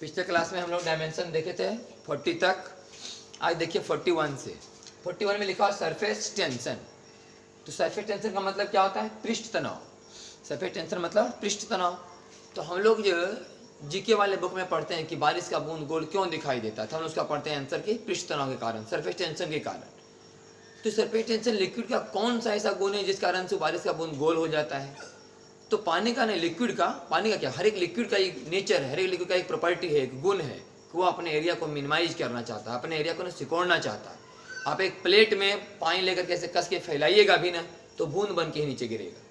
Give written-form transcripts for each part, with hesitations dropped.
पिछले क्लास में हम लोग डायमेंशन देखे थे 40 तक, आज देखिए 41 से। 41 में लिखा हुआ सरफेस टेंशन। तो सरफेस टेंशन का मतलब क्या होता है? पृष्ठ तनाव। सरफेस टेंशन मतलब पृष्ठ तनाव। तो हम लोग जो जीके वाले बुक में पढ़ते हैं कि बारिश का बूंद गोल क्यों दिखाई देता है, तो हम उसका पढ़ते हैं आंसर की पृष्ठ तनाव के कारण, सरफेस टेंशन के कारण। तो सरफेस टेंशन लिक्विड का कौन सा ऐसा गुण है जिस कारण से बारिश का बूंद गोल हो जाता है? तो पानी का नहीं, लिक्विड का। पानी का क्या, हर एक लिक्विड का एक नेचर है, हर एक लिक्विड का एक प्रॉपर्टी है, एक गुण है कि वो अपने एरिया को मिनिमाइज करना चाहता है, अपने एरिया को सिकोड़ना चाहता है। आप एक प्लेट में पानी लेकर कैसे कस के फैलाइएगा भी ना, तो बूंद बन के ही नीचे गिरेगा।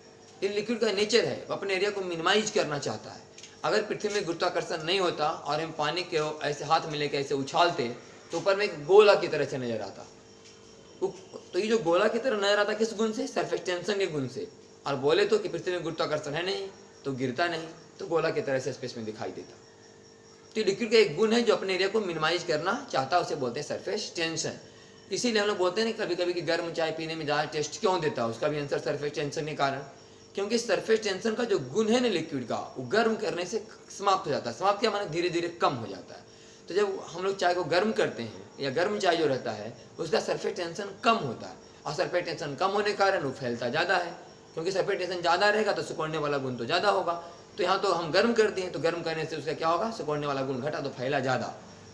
ये लिक्विड का नेचर है, वो अपने एरिया को मिनिमाइज करना चाहता है। अगर पृथ्वी में गुरुत्वाकर्षण नहीं होता और हम पानी के ऐसे हाथ में लेकर ऐसे उछालते तो ऊपर में एक गोला की तरह से नजर आता। तो ये जो गोला की तरह नजर आता किस गुण से? सरफेस टेंशन के गुण से। और बोले तो कि पृथ्वी में गुरुत्वाकर्षण है नहीं तो गिरता नहीं, तो गोला की तरह से स्पेस में दिखाई देता। तो लिक्विड का एक गुण है जो अपने एरिया को मिनिमाइज करना चाहता है, उसे बोलते हैं सरफेस टेंशन। इसीलिए हम लोग बोलते हैं कभी कभी कि गर्म चाय पीने में ज़्यादा टेस्ट क्यों देता है, उसका भी आंसर सरफेस टेंशन के कारण। क्योंकि सरफेस टेंशन का जो गुण है ना लिक्विड का, वो गर्म करने से समाप्त हो जाता है। समाप्त क्या माने? धीरे धीरे कम हो जाता है। तो जब हम लोग चाय को गर्म करते हैं या गर्म चाय जो रहता है उसका सरफेस टेंशन कम होता है, और सरफेस टेंशन कम होने के कारण वो फैलता ज़्यादा है। क्योंकि सरफेस टेंशन ज़्यादा रहेगा तो सिकुड़ने वाला गुण तो ज़्यादा होगा। तो यहाँ तो हम गर्म कर दिए, तो गर्म करने से उसका क्या होगा? सिकुड़ने वाला गुण घटा तो फैला ज़्यादा,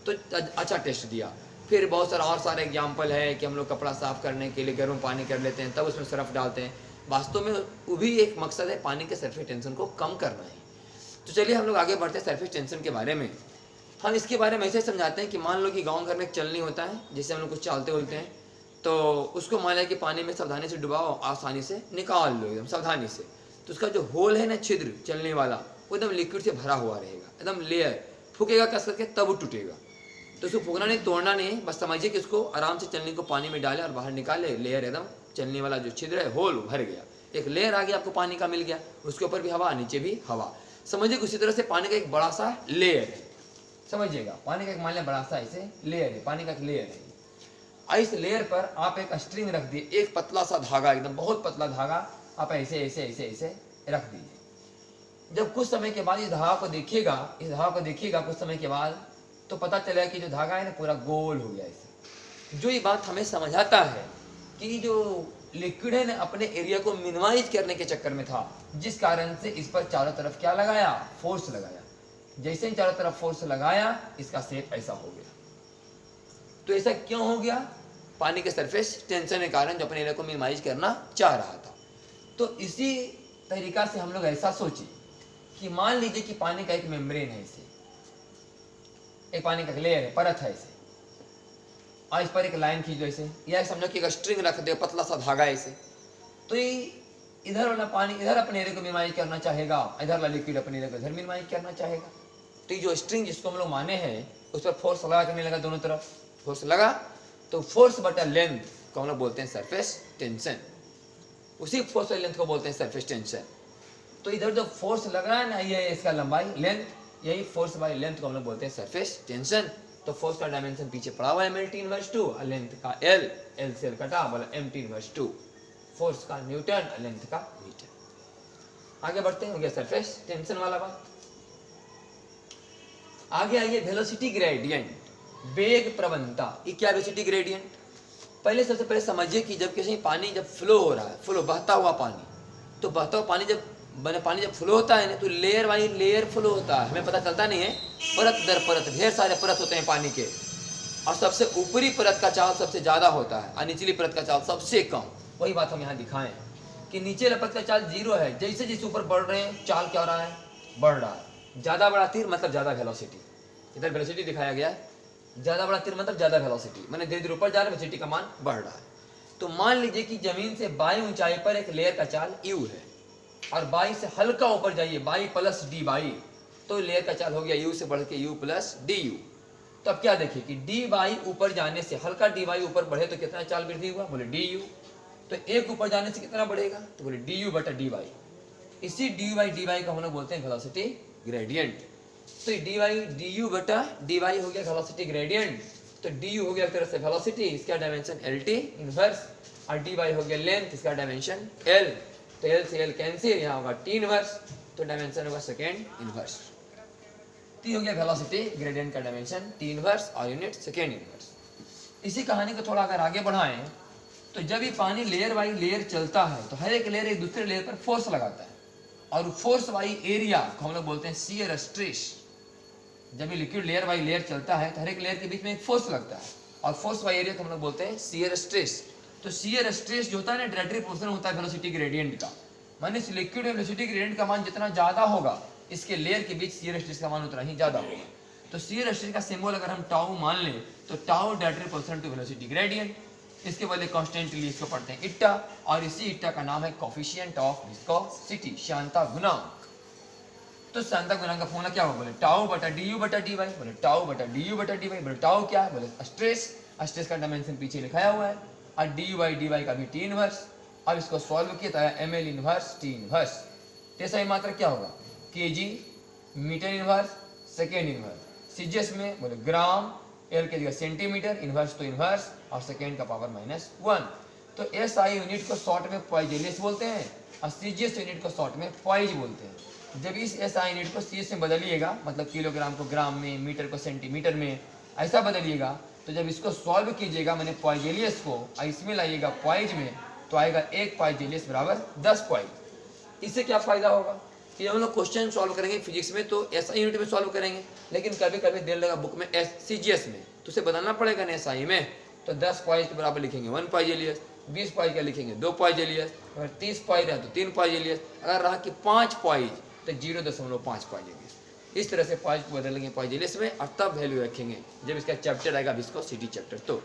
तो अच्छा टेस्ट दिया। फिर बहुत सारे एग्जाम्पल है कि हम लोग कपड़ा साफ करने के लिए गर्म पानी कर लेते हैं, तब उसमें सर्फ डालते हैं। वास्तव में वो भी एक मकसद है, पानी के सरफेस टेंशन को कम करना है। तो चलिए हम लोग आगे बढ़ते हैं सरफेस टेंशन के बारे में। हम इसके बारे में ऐसे समझाते हैं कि मान लो कि गांव घर में एक चलनी होता है, जैसे हम लोग कुछ चालते उलते हैं, तो उसको मान लिया कि पानी में सावधानी से डुबाओ, आसानी से निकाल लो एकदम सावधानी से। तो उसका जो होल है ना, छिद्र चलने वाला, वो एकदम लिक्विड से भरा हुआ रहेगा, एकदम लेयर। फूकेगा कस करके तब वो टूटेगा। तो उसको फूकना नहीं, तोड़ना नहीं, बस समझिए कि उसको आराम से चलनी को पानी में डाले और बाहर निकाले, लेयर एकदम चलने वाला जो छिद्र है, होल भर गया, एक लेयर आ गया, आपको पानी का मिल गया। उसके ऊपर भी हवा, नीचे भी हवा। समझिए उसी तरह से पानी का एक बड़ा सा लेयर है, समझिएगा। पानी का एक मान लिया बड़ा सा ऐसे लेयर है, पानी का एक लेयर है। इस लेयर पर आप एक स्ट्रिंग रख दिए, एक पतला सा धागा, एकदम बहुत पतला धागा आप ऐसे ऐसे ऐसे ऐसे रख दीजिए। जब कुछ समय के बाद इस धागा को देखिएगा, कुछ समय के बाद, तो पता चलेगा कि जो धागा है ना पूरा गोल हो गया ऐसे। जो ये बात हमें समझाता है कि जो लिक्विड है ना अपने एरिया को मिनिमाइज करने के चक्कर में था, जिस कारण से इस पर चारों तरफ क्या लगाया? फोर्स लगाया। जैसे ही चारों तरफ फोर्स लगाया, इसका शेप ऐसा हो गया। तो ऐसा क्यों हो गया? पानी के सरफेस टेंशन के कारण, जो अपने एरिया को मिनिमाइज करना चाह रहा था। तो इसी तरीका से हम लोग ऐसा सोचे कि मान लीजिए कि पानी का एक मेम्ब्रेन है, इसे एक पानी का लेयर है, परत है ऐसे, और इस पर एक लाइन खींच दो ऐसे, या समझो कि एक स्ट्रिंग रख दो, पतला सा धागा ऐसे। तो ये इधर वाला पानी इधर अपने एरिया को मिनिमाइज करना चाहेगा, इधर वाला लिक्विड अपने एरिया को इधर मिनिमाइज करना चाहेगा। तो ये जो स्ट्रिंग जिसको हम लोग माने हैं, उस पर फोर्स लगा करने लगा, दोनों तरफ फोर्स लगा, तो फोर्स बटा लेंथ को हम लोग बोलते हैं सरफेस टेंशन। उसी फोर्स और लेंथ को बोलते हैं सरफेस टेंशन। तो इधर जो फोर्स लग रहा है ना, ये इसका लंबाई लेंथ, यही फोर्स बाय लेंथ को हम लोग बोलते हैं सरफेस टेंशन। तो फोर्स का डायमेंशन पीछे पड़ा हुआ है MT/2, और लेंथ का L से L कटा, बोला MT/2। फोर्स का न्यूटन, लेंथ का मीटर। आगे बढ़ते हैं, हो गया सरफेस टेंशन वाला बात। आगे आइए वेलोसिटी ग्रेडियंट, वेग प्रवणता। ये क्या वेलोसिटी ग्रेडियंट? पहले सबसे पहले समझिए कि जब किसी पानी जब फ्लो हो रहा है, फ्लो बहता हुआ पानी, तो बहता हुआ पानी जब फ्लो होता है ना, तो लेयर बाई लेयर फ्लो होता है, हमें पता चलता नहीं है। परत दर परत ढेर सारे परत होते हैं पानी के, और सबसे ऊपरी परत का चाल सबसे ज्यादा होता है और निचली परत का चाल सबसे कम। वही बात हम यहाँ दिखाएं कि नीचे परत का चाल 0 है, जैसे जैसे ऊपर बढ़ रहे हैं चाल क्या हो रहा है? बढ़ रहा है। ज्यादा बड़ा तीर मतलब ज्यादा वेलोसिटी, इधर वेलोसिटी दिखाया गया है, ज्यादा बड़ा तीर मतलब ज्यादा वेलोसिटी, मैंने धीरे धीरे ऊपर जा रहा है, वेलोसिटी का मान बढ़ रहा है। तो मान लीजिए कि जमीन से बाई ऊंचाई पर एक लेयर का चाल u है, और बाई से हल्का ऊपर जाइए, बाई प्लस डी बाई, तो लेयर का चाल हो गया u से बढ़ के u प्लस डी यू। तो अब क्या देखिए कि डी बाई ऊपर जाने से, हल्का डी बाई ऊपर बढ़े तो कितना चाल वृद्धि हुआ? बोले डी यू। तो एक ऊपर जाने से कितना बढ़ेगा? तो बोले डी यू बटा डी बाई। इसी डी बाई को हम लोग बोलते हैं वेलोसिटी ग्रेडियंट। तो डी वाई डी यू बटा डी वाई हो गया वेलोसिटी ग्रेडियंट। तो डी यू हो गया एक तरह से वेलोसिटी, इसका डायमेंशन एल टी इनवर्स, और डी वाई हो गया लेंथ, इसका डायमेंशन एल। तो एल से एल कैंसिल, यहाँ होगा टी इनवर्स, तो डायमेंशन होगा सेकेंड इनवर्स। तो ये हो गया वेलोसिटी ग्रेडियंट का डायमेंशन, टी इनवर्स और यूनिट सेकेंड इनवर्स। इसी कहानी को थोड़ा अगर आगे बढ़ाएं तो जब ये पानी लेयर बाई लेयर चलता है तो हर एक लेयर एक दूसरे लेयर पर फोर्स लगाता है, और फोर्स बाई एरिया को हम लोग बोलते हैं शियर स्ट्रेस। जब ये लिक्विड लेयर बाई लेयर चलता है तो हर एक लेयर के बीच में एक फोर्स लगता है, और फोर्स बाई एरिया को हम लोग बोलते हैं शियर स्ट्रेस। तो शियर स्ट्रेस जो होता है ना, डायरेक्टली प्रोपोर्शनल होता है वेलोसिटी ग्रेडियंट का। माने इस लिक्विड में वेलोसिटी ग्रेडियंट का मान जितना ज्यादा होगा, इसके लेयर के बीच शियर स्ट्रेस का मान उतना ही ज्यादा होगा। तो शियर स्ट्रेस का सिंबल अगर हम टाउ मान लें तो tau directly proportional to velocity gradient. इसके बदले कांस्टेंटली इसको पढ़ते हैं इट्टा, और इसी इट्टा का नाम है कोफिशिएंट ऑफ विस्कोसिटी, श्यानता गुणांक। तो श्यानता गुणांक का फॉर्मूला क्या होगा, बोले टाउ बटा डी यू बटा डी वाई। बोले टाउ बटा डी यू बटा डी वाई। बोले टाउ क्या है, बोले स्ट्रेस। स्ट्रेस का डायमेंशन पीछे लिखाया हुआ है, और डी वाई का भी टी इनवर्स। अब इसको सॉल्व किया तो M L inverse T inverse. ऐसा ही मात्रा क्या होगा, K G metre inverse second inverse. CGS में बोले ग्राम, एल के जगह सेंटीमीटर, इनवर्स तो इनवर्स, और सेकेंड का पावर -1। तो एस आई यूनिट को शॉर्ट में पॉइजेलियस बोलते हैं, और सीजीएस यूनिट को शॉर्ट में पॉइज बोलते हैं। जब इस एस आई यूनिट को सीजीएस में बदलिएगा, मतलब किलोग्राम को ग्राम में, मीटर को सेंटीमीटर में, ऐसा बदलिएगा, तो जब इसको सॉल्व कीजिएगा मैंने पॉइजेलियस को, और इसमें लाइएगा पॉइज में, तो आएगा 1 पॉइजेलियस बराबर 10 पॉइज। इससे क्या फायदा होगा कि हम लोग क्वेश्चन सॉल्व करेंगे फिजिक्स में तो एसआई यूनिट में सॉल्व करेंगे, लेकिन कभी कभी देर लगा बुक में सीजीएस में, तो उसे बदलना पड़ेगा ना एसआई में। तो 10 पॉइज के बराबर लिखेंगे 1 पॉइजेलियस, 20 पॉइज का लिखेंगे 2 पॉइजेलियस, अगर 30 पॉइज रहा तो 3 पॉइजेलियस, अगर रहा कि 5 पॉइज तो 0.5 पॉइजेलियस। इस तरह से पॉइज को बदलेंगे पॉइजेलियस में, और तब वैल्यू रखेंगे जब इसका चैप्टर आएगा विस्कोसिटी चैप्टर। तो